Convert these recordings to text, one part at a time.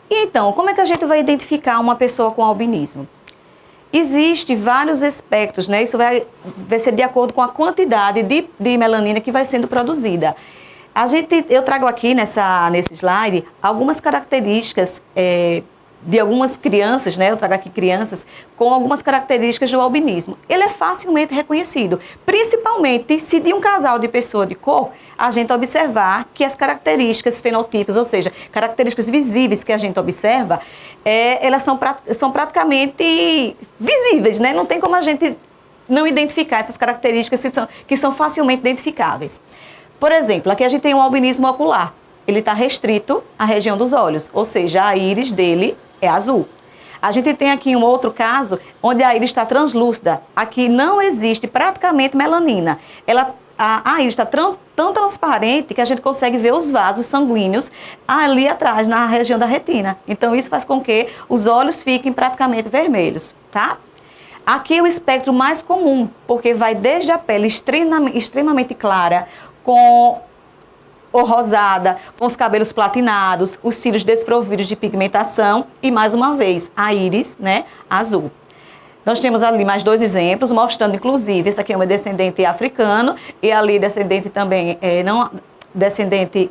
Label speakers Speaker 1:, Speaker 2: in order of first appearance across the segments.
Speaker 1: E então, como é que a gente vai identificar uma pessoa com albinismo? Existem vários aspectos, né? Isso vai ser de acordo com a quantidade de melanina que vai sendo produzida. Eu trago aqui nesse slide algumas características de algumas crianças, né? Eu trago aqui crianças com algumas características do albinismo. Ele é facilmente reconhecido, principalmente se de um casal de pessoa de cor, a gente observar que as características fenotipos, ou seja, características visíveis que a gente observa, elas são praticamente visíveis, né? Não tem como a gente não identificar essas características que são facilmente identificáveis. Por exemplo, aqui a gente tem um albinismo ocular. Ele está restrito à região dos olhos, ou seja, a íris dele é azul. A gente tem aqui um outro caso onde a íris está translúcida. Aqui não existe praticamente melanina. A íris está tão transparente que a gente consegue ver os vasos sanguíneos ali atrás, na região da retina. Então, isso faz com que os olhos fiquem praticamente vermelhos, tá? Aqui é o espectro mais comum, porque vai desde a pele extremamente clara, ou rosada, com os cabelos platinados, os cílios desprovidos de pigmentação e, mais uma vez, a íris, né, azul. Nós temos ali mais dois exemplos, mostrando, inclusive, esse aqui é um descendente africano e ali descendente também, descendente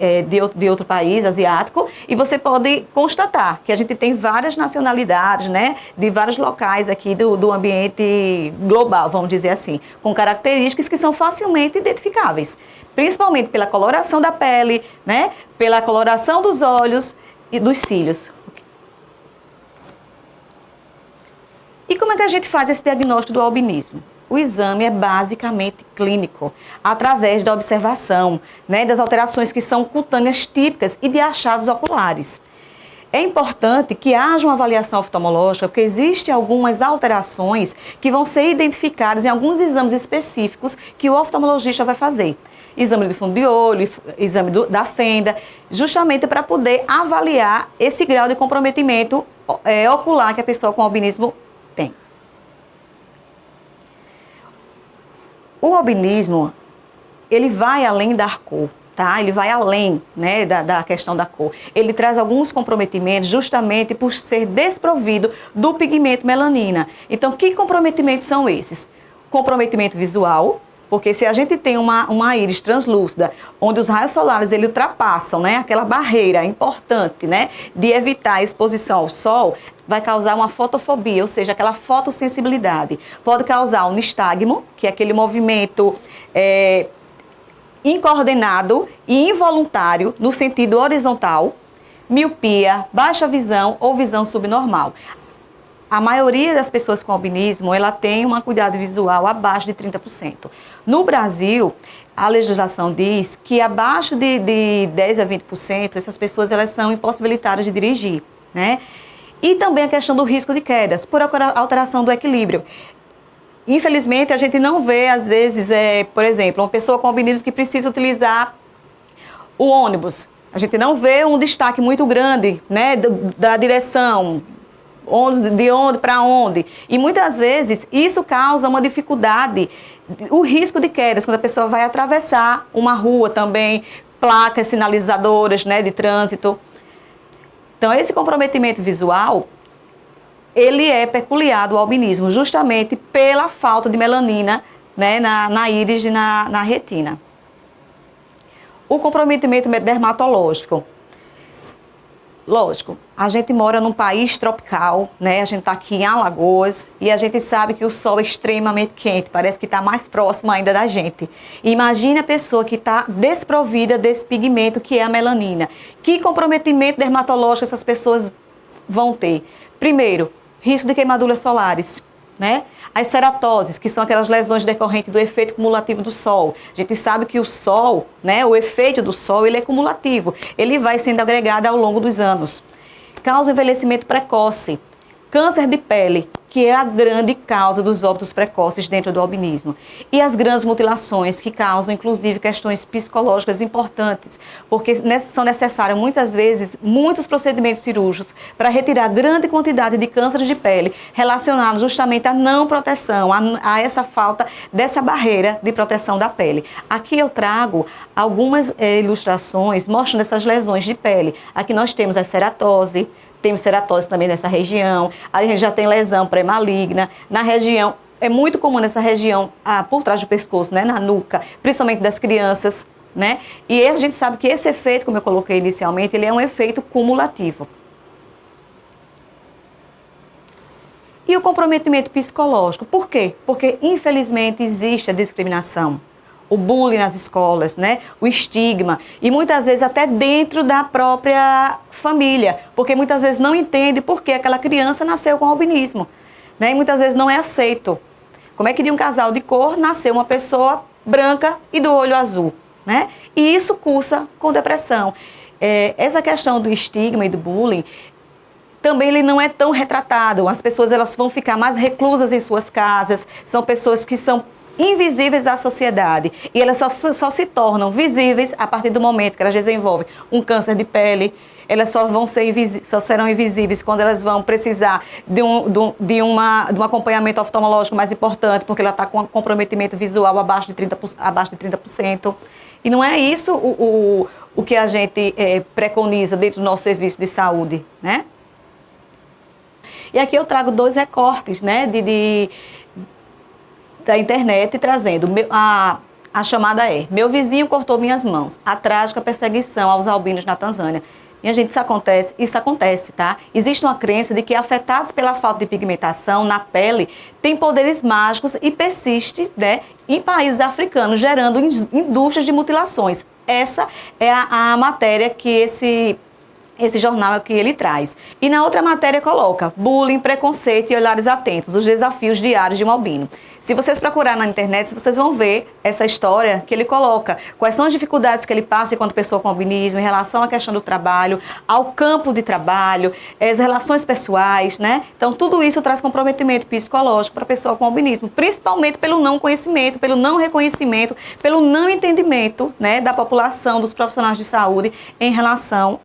Speaker 1: de outro país, asiático, e você pode constatar que a gente tem várias nacionalidades, né, de vários locais aqui do ambiente global, vamos dizer assim, com características que são facilmente identificáveis, principalmente pela coloração da pele, né, pela coloração dos olhos e dos cílios. E como é que a gente faz esse diagnóstico do albinismo? O exame é basicamente clínico, através da observação, né, das alterações que são cutâneas típicas e de achados oculares. É importante que haja uma avaliação oftalmológica, porque existem algumas alterações que vão ser identificadas em alguns exames específicos que o oftalmologista vai fazer. Exame de fundo de olho, exame da fenda, justamente para poder avaliar esse grau de comprometimento ocular que a pessoa com albinismo tem. O albinismo, ele vai além da cor, tá? Ele vai além, né, da questão da cor. Ele traz alguns comprometimentos justamente por ser desprovido do pigmento melanina. Então, que comprometimentos são esses? Comprometimento visual, porque se a gente tem uma íris translúcida, onde os raios solares ele ultrapassam, né, aquela barreira importante, né, de evitar a exposição ao sol, vai causar uma fotofobia, ou seja, aquela fotossensibilidade. Pode causar um nistagmo, que é aquele movimento incoordenado e involuntário no sentido horizontal, miopia, baixa visão ou visão subnormal. A maioria das pessoas com albinismo, ela tem uma acuidade visual abaixo de 30%. No Brasil, a legislação diz que abaixo de 10 a 20%, essas pessoas elas são impossibilitadas de dirigir, né? E também a questão do risco de quedas, por alteração do equilíbrio. Infelizmente, a gente não vê, às vezes, por exemplo, uma pessoa com albinismo que precisa utilizar o ônibus. A gente não vê um destaque muito grande, né, da direção, de onde para onde. E muitas vezes isso causa uma dificuldade, o risco de quedas, quando a pessoa vai atravessar uma rua também, placas sinalizadoras, né, de trânsito. Então, esse comprometimento visual, ele é peculiar do albinismo, justamente pela falta de melanina, né, na íris e na retina. O comprometimento dermatológico. Lógico, a gente mora num país tropical, né? A gente está aqui em Alagoas e a gente sabe que o sol é extremamente quente, parece que está mais próximo ainda da gente. Imagine a pessoa que está desprovida desse pigmento que é a melanina. Que comprometimento dermatológico essas pessoas vão ter? Primeiro, risco de queimaduras solares, né? As ceratoses, que são aquelas lesões decorrentes do efeito cumulativo do sol. A gente sabe que o sol, né, o efeito do sol, ele é cumulativo. Ele vai sendo agregado ao longo dos anos. Causa envelhecimento precoce. Câncer de pele, que é a grande causa dos óbitos precoces dentro do albinismo. E as grandes mutilações, que causam, inclusive, questões psicológicas importantes, porque são necessários, muitas vezes, muitos procedimentos cirúrgicos para retirar grande quantidade de cânceres de pele relacionados justamente à não proteção, a essa falta dessa barreira de proteção da pele. Aqui eu trago algumas ilustrações mostrando essas lesões de pele. Aqui nós temos a ceratose, temos ceratose também nessa região, a gente já tem lesão pré-maligna, na região, é muito comum nessa região, por trás do pescoço, né, na nuca, principalmente das crianças, né, e a gente sabe que esse efeito, como eu coloquei inicialmente, ele é um efeito cumulativo. E o comprometimento psicológico, por quê? Porque, infelizmente, existe a discriminação, o bullying nas escolas, né? O estigma, e muitas vezes até dentro da própria família, porque muitas vezes não entende por que aquela criança nasceu com albinismo, né? E muitas vezes não é aceito. Como é que de um casal de cor nasceu uma pessoa branca e do olho azul, né? E isso cursa com depressão. Essa questão do estigma e do bullying também ele não é tão retratado. As pessoas elas vão ficar mais reclusas em suas casas, são pessoas que são invisíveis à sociedade e elas só se tornam visíveis a partir do momento que elas desenvolvem um câncer de pele. Elas só serão invisíveis quando elas vão precisar de um acompanhamento oftalmológico mais importante, porque ela está com um comprometimento visual abaixo de 30%. E não é isso o que a gente preconiza dentro do nosso serviço de saúde, né? E aqui eu trago 2 recortes, né, da internet, trazendo a chamada meu vizinho cortou minhas mãos, a trágica perseguição aos albinos na Tanzânia. Minha gente, isso acontece, tá? Existe uma crença de que afetados pela falta de pigmentação na pele, têm poderes mágicos e persiste, né, em países africanos, gerando indústrias de mutilações. Essa é a matéria que esse jornal é que ele traz. E na outra matéria coloca bullying, preconceito e olhares atentos, os desafios diários de um albino. Se vocês procurarem na internet, vocês vão ver essa história que ele coloca. Quais são as dificuldades que ele passa enquanto pessoa com albinismo em relação à questão do trabalho, ao campo de trabalho, as relações pessoais, né? Então, tudo isso traz comprometimento psicológico para a pessoa com albinismo, principalmente pelo não conhecimento, pelo não reconhecimento, pelo não entendimento, né, da população, dos profissionais de saúde em relação